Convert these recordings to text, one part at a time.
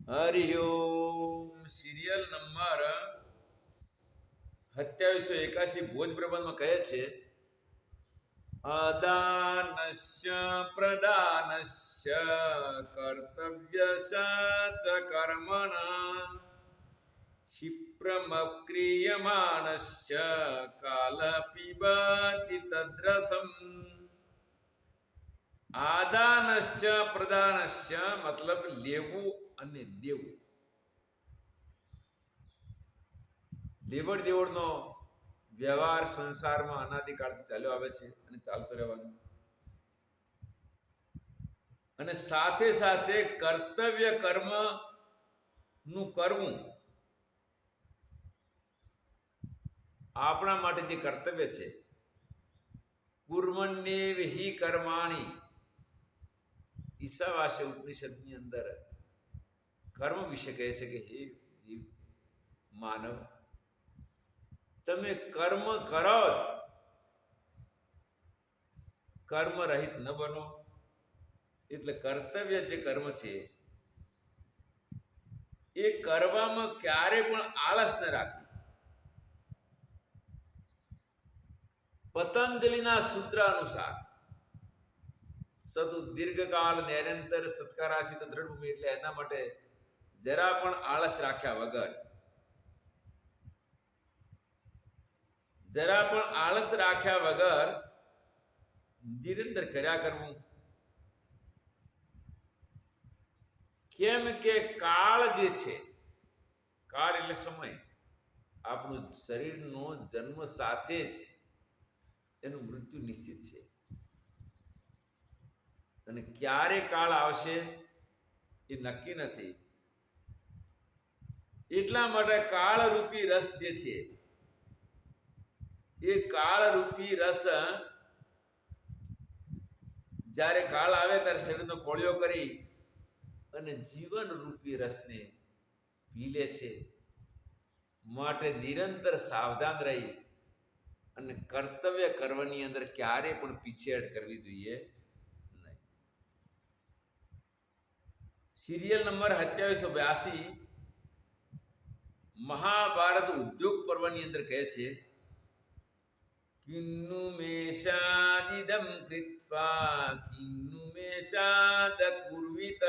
હરિ ઓમ. Serial number 2781 ભોજ પ્રબંધમાં કહે છે, અદાનસ્ય પ્રદાનસ્ય કર્તવ્ય ચ કર્મણા ક્ષિપ્રમક્રિયમાણસ્ય કાલ પીબતિ તદ્રસમ. આદાનસ્ય પ્રદાનસ્ય મતલબ લેવું અને દેવું. લેવડ દેવડનો વ્યવહાર સંસારમાં અનાદિકાળથી ચાલ્યો આવે છે અને ચાલતો રહેવાનો. અને સાથે સાથે કર્તવ્ય કર્મ નું કરવું. આપણા માટે જે કર્તવ્ય છે, કુર્મણ્યેવ હિ કર્માણી, ઈશાવાસ્ય ઉપનિષદની અંદર કર્મ વિશે કહે છે કે હે જીવ માનવ, તમે કર્મ કરો જ, કર્મ રહિત ન બનો. એટલે કર્તવ્ય જે કર્મ છે એ કરવામાં ક્યારે પણ આળસ ન રાખવી. પતંજલિના સૂત્ર અનુસાર સતુ દીર્ઘકાળ નિરંતર સત્કારાશિત દ્રઢભૂમિ, એટલે એના માટે જરા પણ આળસ રાખ્યા વગર, જરા પણ આળસ રાખ્યા વગર નિરંતર કર્યા કરવું. કેમ કે કાળ જે છે, કાળ એટલે સમય, આપણું શરીરનો જન્મ સાથે જ એનું મૃત્યુ નિશ્ચિત છે. અને ક્યારે કાળ આવશે એ નક્કી નથી. એટલા માટે કાળરૂપી રસ જે છે, એ કાળરૂપી રસ જ્યારે કાળ આવે ત્યારે શરીરનો કોળિયો કરી અને જીવન રૂપી રસને પી લે છે. માટે નિરંતર સાવધાન રહી અને કર્તવ્ય કરવાની અંદર ક્યારે પણ પીછેહટ કરવી જોઈએ નહીં. સિરિયલ નંબર 2782 મહાભારત ઉદ્યોગ પર્વની અંદર કહે છે, કિન્નુ મેષાદિદમ કૃત્વા કિન્નુ મેષાદ કુર્વિત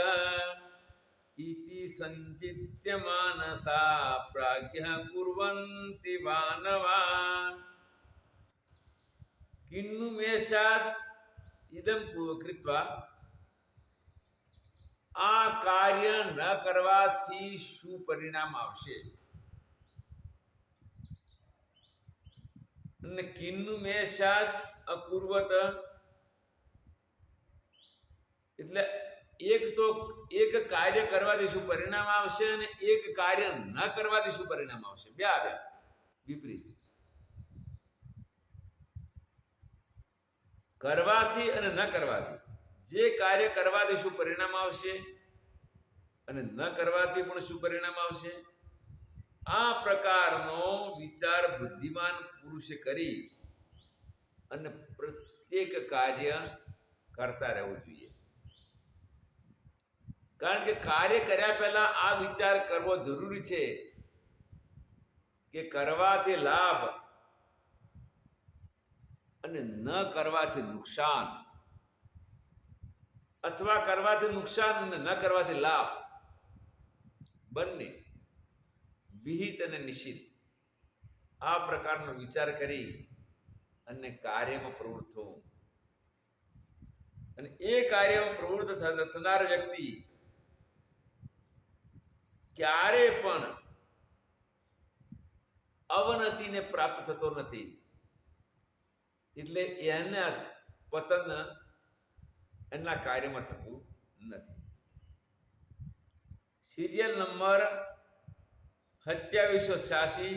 ઇતિ સંચિત્ય માનસા પ્રાજ્ઞ કુર્વન્તિ વાનવા. કિન્નુ મેષાદ ઇદમ કૃત્વા, આ કાર્ય ન કરવાથી શું પરિણામ આવશે. અને કિન્નુ મેષાદ અકુર્વત એટલે એક કાર્ય કરવાથી શું પરિણામ આવશે અને એક કાર્ય ન કરવાથી શું પરિણામ આવશે. બે આવ્યા વિપરીત. કરવાથી અને ન કરવાથી, જે કાર્ય કરવાથી શું પરિણામ આવશે અને ન કરવાથી પણ શું પરિણામ આવશે, આ પ્રકારનો વિચાર બુદ્ધિમાન પુરુષે કરી અને પ્રત્યેક કાર્ય કરતા રહેવું જોઈએ. કારણ કે કાર્ય કર્યા પહેલા આ વિચાર કરવો જરૂરી છે કે કરવાથી લાભ અને ન કરવાથી નુકસાન, અથવા કરવાથી નુકસાન અને ન કરવાથી લાભ, બંને વિહિત અને નિશ્ચિત. આ પ્રકારનો વિચાર કરી અને કાર્યમાં પ્રવૃત્ત થવું. અને એ કાર્યમાં પ્રવૃત્ત થનાર વ્યક્તિ ક્યારે પણ અવનતિને પ્રાપ્ત થતો નથી. એટલે એના પતન એના કાર્યમાં થતું નથી. સિરિયલ નંબર 2786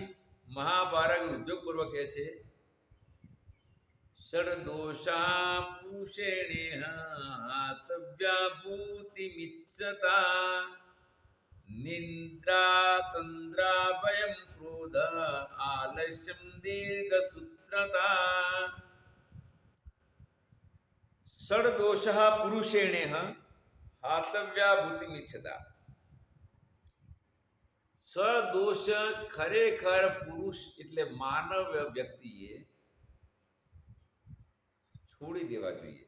મહાભારત ઉદ્યોગ પૂર્વ કહે છે, ષડદોષા પુરુષેણેહ આતવ્યાભૂતિમિચ્છતા નિદ્રા તંદ્રા ભયં ક્રોધ આલસ્યમ દીર્ઘસૂત્રતા. ષડદોષ પુરુષેણેહ હાતવ્યાભૂતિમિચ્છતા. સદોષ ખરેખર પુરુષ એટલે માનવ વ્યક્તિએ છોડી દેવા જોઈએ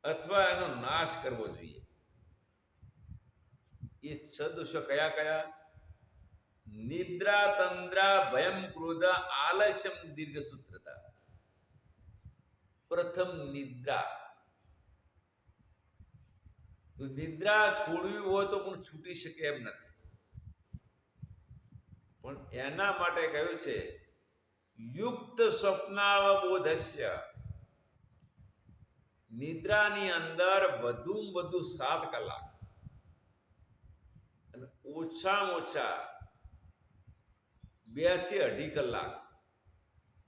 અથવા એનો નાશ કરવો જોઈએ. એ સદોષ કયા કયા? નિદ્રા, તંદ્રા, ભયમ, ક્રોધ, આલસ્યમ, દીર્ઘસૂત્રતા. પ્રથમ નિદ્રા. તો નિદ્રા છોડવી હોય તો પણ છૂટી શકે એમ નથી, પણ એના માટે કહ્યું છે યુક્ત સ્વપ્નાવબોધસ્ય. નિદ્રાની અંદર વધુમાં વધુ 7 કલાક અને ઓછામાં ઓછા 2 થી 2.5 કલાક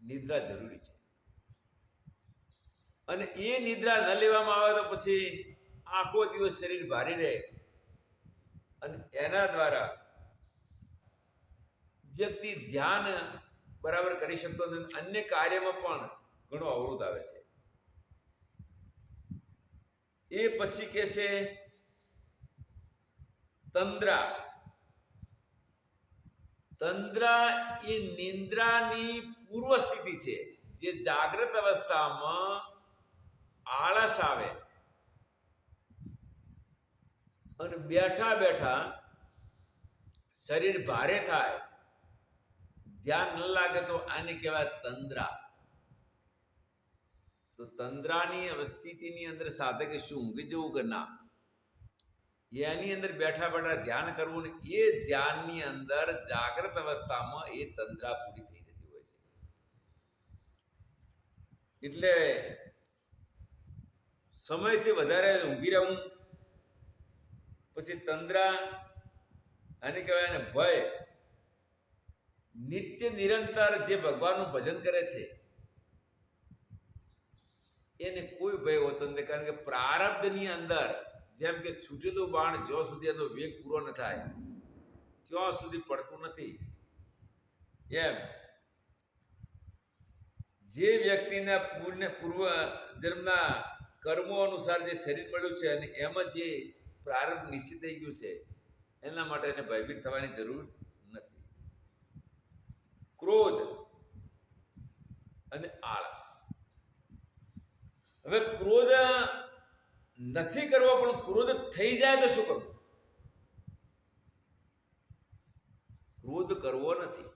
નિદ્રા જરૂરી છે. અને એ નિદ્રા ન લેવામાં આવે તો પછી આખો દિવસ શરીર ભારી રહે અને એના દ્વારા વ્યક્તિ ધ્યાન બરાબર કરી શકતો નથી, અન્ય કાર્યમાં પણ ઘણો અવરોધ આવે છે. એ પછી કે છે તંદ્રા. તંદ્રા એ નિંદ્રાની પૂર્વ સ્થિતિ છે, જે જાગ્રત અવસ્થામાં આળસ આવે અને બેઠા બેઠા શરીર ભારે થાય, ધ્યાન ન લાગે તો આને કહેવાય તંદ્રા. તો તંદ્રાની સ્થિતિની અંદર સાધકે શું ઊંઘી જવું કે ના, એની અંદર બેઠા બેઠા ધ્યાન કરવું ને એ ધ્યાનની અંદર જાગ્રત અવસ્થામાં એ તંદ્રા પૂરી થઈ જતી હોય છે. એટલે સમયથી વધારે ઊંઘી રહેવું, પછી તંદ્રા આને કહેવાય ને ભય. નિત્ય નિરંતર જે ભગવાનનું ભજન કરે છે એને કોઈ ભય હોતો નથી, કારણ કે પ્રારબ્ધની અંદર જેમ કે છૂટેલું બાણ જ્યાં સુધી એનો વેગ પૂરો ન થાય ત્યાં સુધી પડતું નથી, એમ જે વ્યક્તિના પૂર્વ જન્મના કર્મો અનુસાર જે શરીર મળ્યું છે અને એમાં જે પ્રારબ્ધ નિશ્ચિત થઈ ગયું છે એના માટે એને ભયભીત થવાની જરૂર નથી. ક્રોધ અને આળસ. હવે ક્રોધ નથી કરવો, પણ ક્રોધ થઈ જાય તો શું કરવું? ક્રોધ કરવો નથી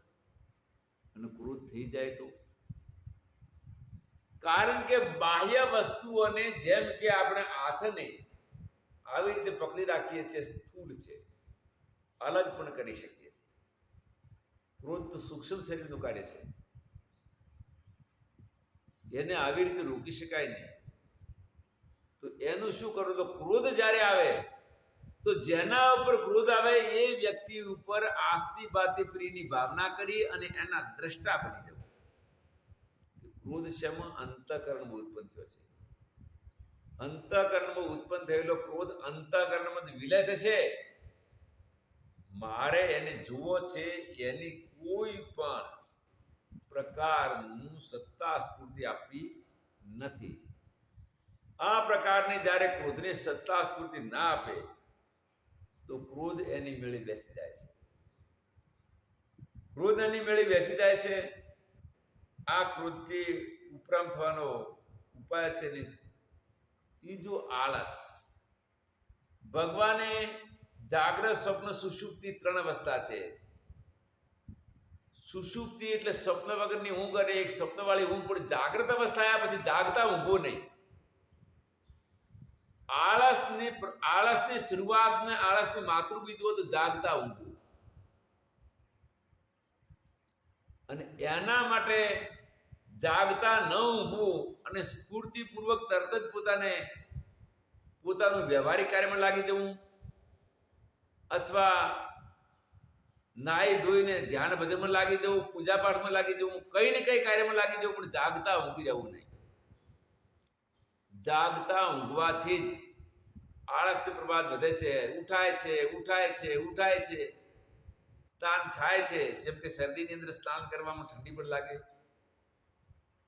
અને ક્રોધ થઈ જાય તો, કારણ કે બાહ્ય વસ્તુઓને જેમ કે આપણે હાથને આવી રીતે પકડી રાખીએ છીએ, સ્થૂળ છે, અલગ પણ કરી શકીએ છીએ. ક્રોધ તો સૂક્ષ્મ શરીરનું કાર્ય છે, એને આવી રીતે રોકી શકાય નહીં. તો એનું શું કરવું? તો ક્રોધ જ્યારે આવે તો જેના ઉપર ક્રોધ આવે એ વ્યક્તિ ઉપર આસ્તી બાતી પ્રિયની ભાવના કરી અને એના દ્રષ્ટા બની જવું. ક્રોધ શેમાં? અંતઃકરણમાં ઉત્પન્ન થયો છે. અંતઃકરણમાં ઉત્પન્ન થયેલો ક્રોધ અંતઃકરણમાં વિલય થશે. મારે એને જોવો છે, એની કોઈ પણ પ્રકારનું સત્તા સ્ફૂર્તિ આપવી નથી. આ પ્રકારની જ્યારે ક્રોધને સત્તા સ્ફૂર્તિ ના આપે તો ક્રોધ એની મેળે બેસી જાય છે. ક્રોધ એની મેળે બેસી જાય છે. આ ક્રોધથી ઉપરામ થવાનો ઉપાય છે ને ત્રીજો આળસ. ભગવાને જાગ્રત, સ્વપ્ન, સુષુપ્તિ 3 અવસ્થા છે. સુષુપ્તિ એટલે સ્વપ્ન વગરની ઊંઘ અને એક સ્વપ્નવાળી ઊંઘ, પણ જાગ્રત અવસ્થા આવ્યા પછી જાગતા ઊંઘવું નહીં. આળસની શરૂઆતને આળસની માતૃબીજ હોય તો જાગતા ઊંઘવું. અને એના માટે જાગતા ન ઊંઘવું અને સ્ફૂર્તિપૂર્વક તરત જ પોતાનું વ્યવહારિક કાર્યમાં લાગી જવું, અથવા નાહી ધોઈને ધ્યાન ભજનમાં લાગી જવું, પૂજા પાઠમાં લાગી જવું, કઈ ને કઈ કાર્યમાં લાગી જવું, પણ જાગતા ઊંઘી રહેવું નહીં. જાગતા ઊંઘવાથી જ આળસથી પ્રભાત વધે છે, ઉઠાય છે, સ્નાન થાય છે. જેમ કે શરદીની અંદર સ્નાન કરવામાં ઠંડી પણ લાગે.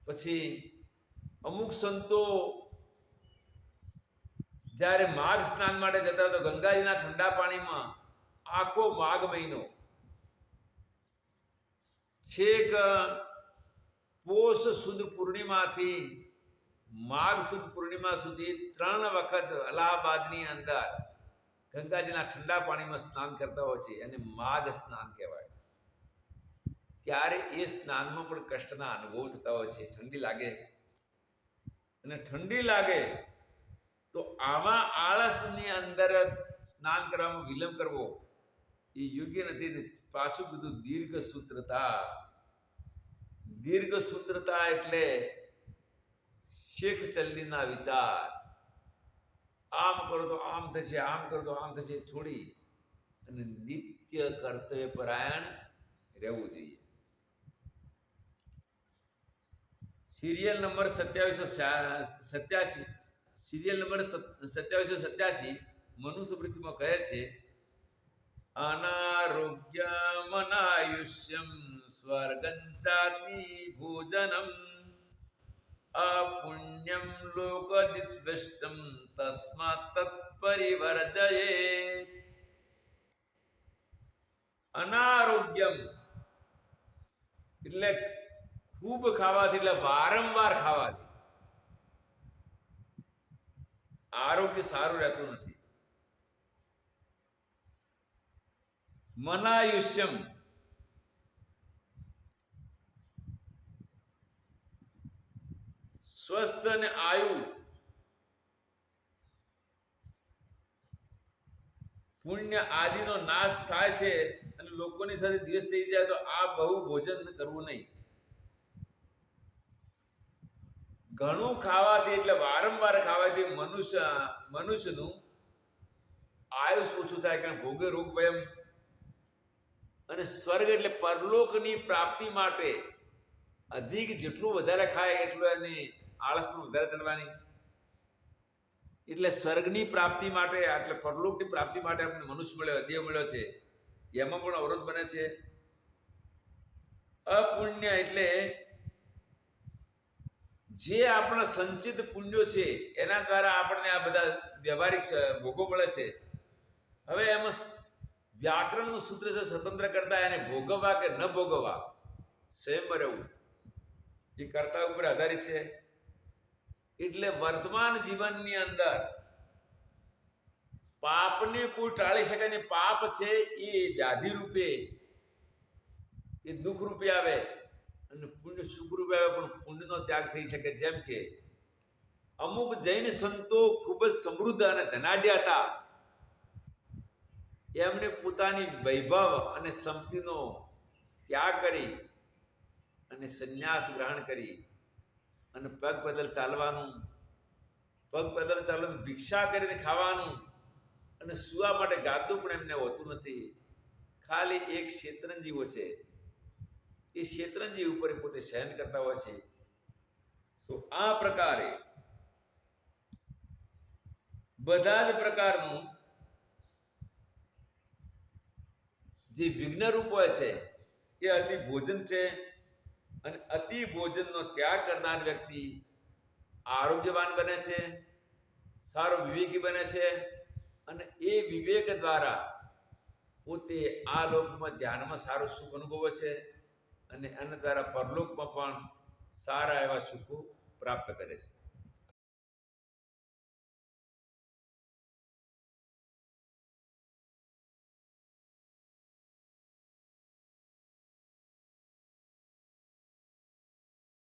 પછી અમુક સંતો જ્યારે માઘ સ્નાન માટે જતા તો ગંગાજીના ઠંડા પાણીમાં આખો માઘ મહિનો છેક પોષ સુદ પૂર્ણિમાથી માઘ સુદ પૂર્ણિમા સુધી 3 વખત અલ્હાબાદની અંદર ગંગાજીના ઠંડા પાણીમાં સ્નાન કરતા હોય છે અને માઘ સ્નાન કહેવાય. ત્યારે એ સ્નાનમાં પણ કષ્ટના અનુભવ થતા હોય છે. ઠંડી લાગે અને ઠંડી લાગે તો આવા આળસની અંદર સ્નાન કરવામાં વિલંબ કરવો એ યોગ્ય નથી. પાછું કીધું દીર્ઘ સૂત્રતા. દીર્ઘ સૂત્રતા એટલે શેખ ચલ્લીના વિચાર, આમ કરો તો આમ થશે, આમ કરો તો આમ થશે, છોડી અને નિત્ય કર્તવ્ય પરાયણ રહેવું જોઈએ. સિરિયલ નંબર 2787, સિરિયલ નંબર 2787 મનુસ્મૃતિમાં કહે છે, અનારોગ્યમનાયુષ્યમ સ્વર્ગંચાતિ ભોજનમ અપુણ્યમ લોકદિત્વિષ્ટમ તસ્માત તત્પરિવર્જયે. અનારોગ્યમ એટલે ખૂબ ખાવાથી, એટલે વારંવાર ખાવાથી આરોગ્ય સારું રહેતું નથી. મનાયુષ્યમ સ્વસ્થ અને આયુ, પુણ્ય આદિનો નાશ થાય છે અને લોકોની સાથે દ્વેષ થઈ જાય તો આ બહુ ભોજન કરવું નહીં. ઘણું ખાવાથી એટલે વારંવાર ખાવાથી મનુષ્યનું આયુષ ઓછું થાય, કારણ ભોગે રોગ ભયમ. અને સ્વર્ગ એટલે પરલોકની પ્રાપ્તિ માટે અધિક જેટલું વધારે ખાય એટલું એની આળસ પણ વધારે ચડવાની. એટલે સ્વર્ગની પ્રાપ્તિ માટે, એટલે પરલોકની પ્રાપ્તિ માટે આપણને મનુષ્ય મળ્યો, દેહ મળ્યો છે, એમાં પણ અવરોધ બને છે. અપુણ્ય એટલે જે આપણા સંચિત પુણ્યો છે એના કારણે આપણને આ બધા વ્યવહારિક ભોગો મળે છે. હવે એમાં વ્યાકરણનું સૂત્ર છે સ્વતંત્ર કરતા, એને ભોગવવા કે ન ભોગવવા, સંયમમાં રહેવું, એ કર્તા ઉપર આધારિત છે. એટલે વર્તમાન જીવનની અંદર પાપને કોઈ ટાળી શકે નહીં. પાપ છે એ વ્યાધિ રૂપે, એ દુઃખ રૂપે આવે અને પુણ્ય સુખ રૂપે આવે, પણ પુણ્યનો ત્યાગ થઈ શકે. જેમ કે અમુક જૈન સંતો ખૂબ જ સમૃદ્ધ અને ધનાઢ્ય હતા. એમને પોતાની વૈભવ અને સંપત્તિનો ત્યાગ કરી અને સંન્યાસ ગ્રહણ કરી અને પગ પેદલ ચાલવાનું, ભિક્ષા કરીને ખાવાનું અને સુવા માટે ગાદલું પણ એમને હોતું નથી. ખાલી એક શેતરંજીવો છે, એ શેતરંજી ઉપર પોતે શયન કરતા હોય છે. તો આ પ્રકારે બધા જ પ્રકારનું જે વિઘ્ન રૂપ હોય છે એ અતિ ભોજન છે. અને અતિ ભોજનનો ત્યાગ કરનાર વ્યક્તિ આરોગ્યવાન બને છે, સારો વિવેકી બને છે અને એ વિવેક દ્વારા પોતે આ લોકમાં ધ્યાનમાં સારું સુખ અનુભવે છે અને એના દ્વારા પરલોકમાં પણ સારા એવા સુખો પ્રાપ્ત કરે છે.